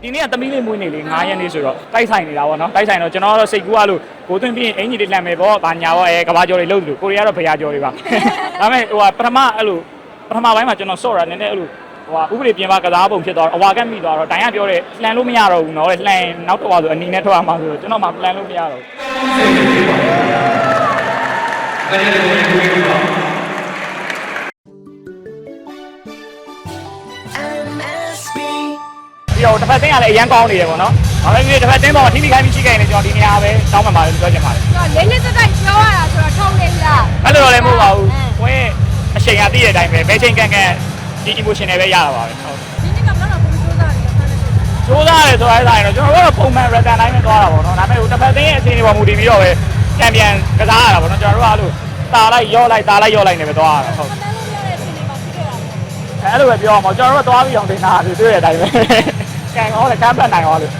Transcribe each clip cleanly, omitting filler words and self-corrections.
ဒီနေ့ကသမီးလေးမွေးနေလေ9ရက်နေ့ဆိုတော့တိုက်ဆိုင်နေတာပေါ့နော်တိုက်ဆိုင်တော့ကျွန်တော်ကတော့စိတ်ကူးရလို့ကိုသွင်းပြီးအင်ကြီးတွေလှမ်းမယ်ပေါ့ဗာညာပေါ့ကဘာကျော်တွေလုပ်လို့ကိုရီးယားတော့ဘရာကျော်တွေပါဒါပေမဲ့ဟိုပထမအဲ့လိုပထမပိုင်းမှာကျွန်တော်စော့တာနည်းနည်းအဲ့လိုဟိုဥပဒေပြင်ပကစားပုံဖြစ်သွားတော့အဝါကက်မိသွားတော့တိုင်ကပြောတယ်လှန်လို့မရတော့ဘူးနော်လှန်နောက်တော့ဆိုအနီနဲ့ထွက်ရမှာဆိုတော့ကျွန်တော်မှလှန်လို့မရတော့ဒီတော့တစ်ဖက်တင်းကလည်းအရန်ကောင်းနေတယ်ပေါ့နော်။ဒါပေမဲ့တစ်ဖက်တင်းပေါ်မှာထိမိခိုင်းပြီးရှိခဲ့ရင်ကျွန်တော်ဒီနေရာပဲတောင်းမှမှာလို့ပြောချင်ပါတယ်။လေးလေးစက်ပြောရတာဆိုတော့ထုံးနေလား။အဲ့လိုတော့လည်းမဟုတ်ပါဘူး။ဝင်းအချိန်ကတည့်တဲ့အတိုင်းပဲဘယ်ချိန်ကန်ကန်ဒီ emotional ပဲရတာပါပဲ။ဟုတ်။ဒီနေ့ကတော့ဘယ်လိုစူးစမ်းနေလဲဖမ်းနေတယ်။စူးစမ်းရဲဆိုရဲဆိုင်တော့ကျွန်တော်တို့ကပုံမှန် return တိုင်းပဲသွားတာပေါ့နော်။ဒါပေမဲ့တစ်ဖက်တင်းရဲ့အချိန်တွေပေါ်မူတည်ပြီးတော့ပဲချန်ပီယံကစားရတာပေါ့နော်။ကျွန်တော်တို့ကအဲ့လိုတာလိုက်ရောလိုက်တာလိုက်ရောလိုက်နေပဲသွားရတာဟုတ်။အဲ့လိုပဲပြောအောင်ကျွန်တော်တို့ကသွားပြီးအောင်တင်တာတွေ့ရတဲ့အတိုင်းပဲ။ကန်ကောလည်းကမ်းပတ်နိုင်အောင်လို့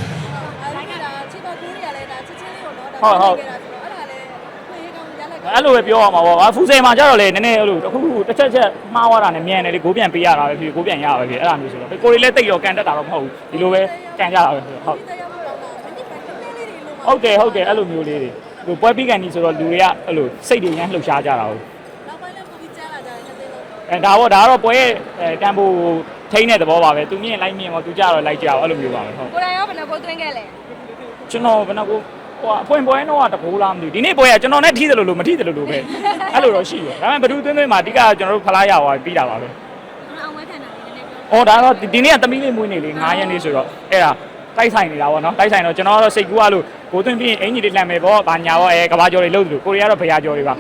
အဲ့လိုပဲပြောရမှာပေါ့ဖူးစိန်မှာကျတော့လေနည်းနည်းအဲ့လိုတစ်ခုတစ်ချက်မှားသွားတာနဲ့မြန်တယ်လေကိုပြန်ပေးရတာပဲဖြစ်ကိုပြန်ရပါပဲဖြစ်အဲ့လိုမျိုးဆိုတော့ကိုရီလည်းတိတ်တော့ကန်တက်တာတော့မဟုတ်ဘူးဒီလိုပဲကန်ကြတာပဲဟုတ်ဟုတ်တယ်အဲ့လိုမျိုးလေးတွေပွဲပြီးကန်ကြီးဆိုတော့လူတွေကအဲ့လိုစိတ်တွေရမ်းလှုပ်ရှားကြတာဟုတ်နောက်ပိုင်းလည်းပူပြီးကျန်းလာကြတယ်တစ်သိန်းလုံးဒါတော့ပွဲရဲ့တန်ဖိုးထိန်းတဲ့သဘောပါပဲသူမြင်လိုက်မြင်ပေါ့သူကြတော့လိုက်ကြအောင်အဲ့လိုမျိုးပါပဲဟုတ်ကိုယ်တိုင်ရောဘယ်နှဘိုးသွင်းခဲ့လဲကျွန်တော်ဘယ်နှကိုဟိုအပွင့်ပွဲတော့တကူလားမသိဘူးဒီနေ့ပွဲကကျွန်တော်နဲ့ထိတယ်လို့မထိတယ်လို့ပဲအဲ့လိုတော့ရှိတယ်ဒါပေမဲ့ဘဒူးသွင်းသွင်းမှာအဓိကကျွန်တော်တို့ဖလားရသွားပြီးတာပါပဲအောင်ဝဲခံတာနည်းနည်းပြောအော်ဒါတော့ဒီနေ့ကသမီးလေးမွေးနေလေ9ရက်နေ့ဆိုတော့အဲ့ဒါတိုက်ဆိုင်နေတာပေါ့နော်တိုက်ဆိုင်တော့ကျွန်တော်ကတော့စိတ်ကူးရလို့ကိုသွင်းပြီးအင်ကြီးတွေလှမ်းမယ်ပေါ့ဗာညာပေါ့ကဘာကျော်တွေလုပ်လို့ကိုရီးယားတော့ဘရာကျော်တွေပါ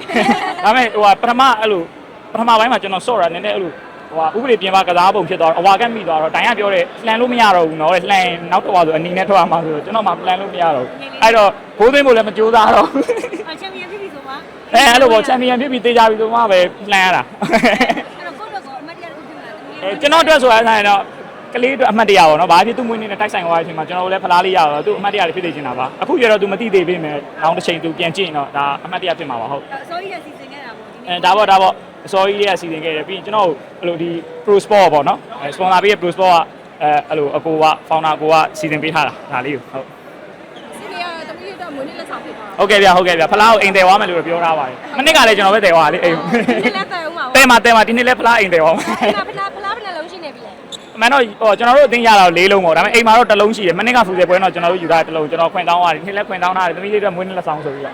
ဒါပေမဲ့ဟိုပထမအဲ့လိုပထမပိုင်းမှာကျွန်တော်စော့တာနည်းနည်းအဲ့လိုဟိုဥပဒေပြင်ပကစားပုံဖြစ်သွားတော့အဝါကက်မိသွားတော့တိုင်ကပြောတယ်လှန်လို့မရတော့ဘူးနော်လှန်နောက်တော့ဆိုအနီနဲ့ထွက်ရမှာဆိုတော့ကျွန်တော်မှလှန်လို့မရတော့ဘူးအဲ့တော့ဘိုးသိမ်းဖို့လည်းမကြိုးစားတော့ချန်ပီယံဖြစ်ပြီဆိုမှအဲ့လိုပေါ့ချန်ပီယံဖြစ်ပြီတေးကြပြီဆိုမှပဲလှန်ရတာအဲ့တော့ကိုယ့်တော့အမတ်တရားတစ်ခုဖြစ်လာတယ်ကျွန်တော်အတွက်ဆိုရဆိုင်တော့ကလေးတို့အမှတ်တရပါတော့။ဘာဖြစ်သူ့မွေးနေ့နဲ့တိုက်ဆိုင်သွားတဲ့အချိန်မှာကျွန်တော်တို့လည်းဖလားလေးရတော့သူ့အမှတ်တရတွေဖြစ်နေချင်တာပါ။အခုကျတော့သူမသိသေးပေမဲ့နောက်တစ်ချိန်သူပြန်ကြည့်ရင်တော့ဒါအမှတ်တရဖြစ်မှာပါဟုတ်။အစိုးရစီစဉ်ခဲ့တာပေါ့ဒီနေ့။ဒါပေါ့အစောကြီးတွေကစီစဉ်ခဲ့တယ်ပြီးရင်ကျွန်တော်အဲ့လိုဒီ Pro Sport ပေါ့နော်။စပွန်ဆာပေးတဲ့ Pro Sport ကအဲ့လိုအကိုက founder ကိုကစီစဉ်ပေးထားတာဒါလေးကိုဟုတ်။စီနီယာတမီးတော့မွေးနေ့လက်ဆောင်ဖြစ်သွား။ဟုတ်ကဲ့ဗျဖလားကိုအိမ်တယ်သွားမယ်လို့ပြောထားပါတယ်။မနေ့ကလည်းကျွန်တော်ပဲတယ်သွားလေအိမ်။ဒီနေ့လည်းတယ်ဦးမှာပေါ့။တယ်မှာဒီနေ့လည်းဖလားအိမ်တယ်သွားမှာ။ဖလားဘယ်နှလုံးရှိနေပြီလဲ။မန်တော့ကျွန်တော်တို့အသိရတာ၄လုံးပေါ့ဒါပေမဲ့အိမ်မှာတော့တစ်လုံးရှိတယ်မနေ့ကဖူးစေပွဲတော့ကျွန်တော်တို့ယူထားတစ်လုံးကျွန်တော်ခွင့်တောင်းရတယ်နေ့လည်းခွင့်တောင်းထားတယ်သမီးလေးတို့မွေးနေ့လက်ဆောင်ဆိုပြီးတော့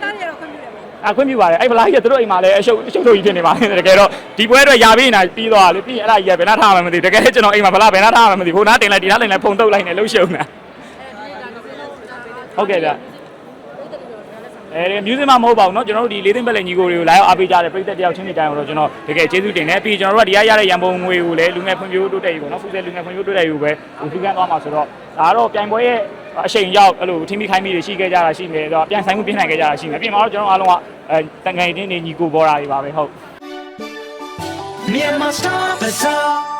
စားရတော့ခွင့်ပြုတယ်ခွင့်ပြုပါတယ်အဲ့ဗလားကြီးကတို့အိမ်မှာလည်းအရှုပ်ကြီးဖြစ်နေပါတယ်တကယ်တော့ဒီပွဲအတွက်ယာပြီးနေတာပြီးသွားလေပြီးရင်အဲ့ဒါကြီးကဘယ်နှထားမှမသိတကယ်ကျွန်တော်အိမ်မှာဗလားဘယ်နှထားမှမသိဟိုနားတင်လိုက်ဒီနားတင်လိုက်ဖုန်တုတ်လိုက်နေလှုပ်ရှုံနေတာဟုတ်ကဲ့ဗျmusic မှာမဟုတ်ပါဘူးเนาะကျွန်တော်တို့ဒီလေးသိန်းပဲလေညီကိုတွေကိုလာရောက်အားပေးကြတဲ့ပြည်သက်တယောက်ချင်းတွေတိုင်းတော့ကျွန်တော်တကယ်ကျေးဇူးတင်တယ်ပြီးကျွန်တော်တို့ကဒီရတဲ့ရန်ပုံငွေကိုလည်းလူငယ်ဖွံ့ဖြိုးတိုးတက်ရေးပေါ့เนาะဖူးဆဲလူငယ်ဖွံ့ဖြိုးတိုးတက်ရေးကိုပဲထူးခန်းသွားမှာဆိုတော့ဒါကတော့ပြိုင်ပွဲရဲ့အချိန်ရောက်အဲ့လိုထင်းမိခိုင်းမိတွေရှိခဲ့ကြတာရှိမယ်တော့ပြန်ဆိုင်မှုပြင်နိုင်ခဲ့ကြတာရှိမယ်ပြင်မှာတော့ကျွန်တော်အားလုံးကတန်ငယ်တင်းတွေညီကိုပေါ်တာတွေပါပဲဟုတ်Myanmar Star Bazaar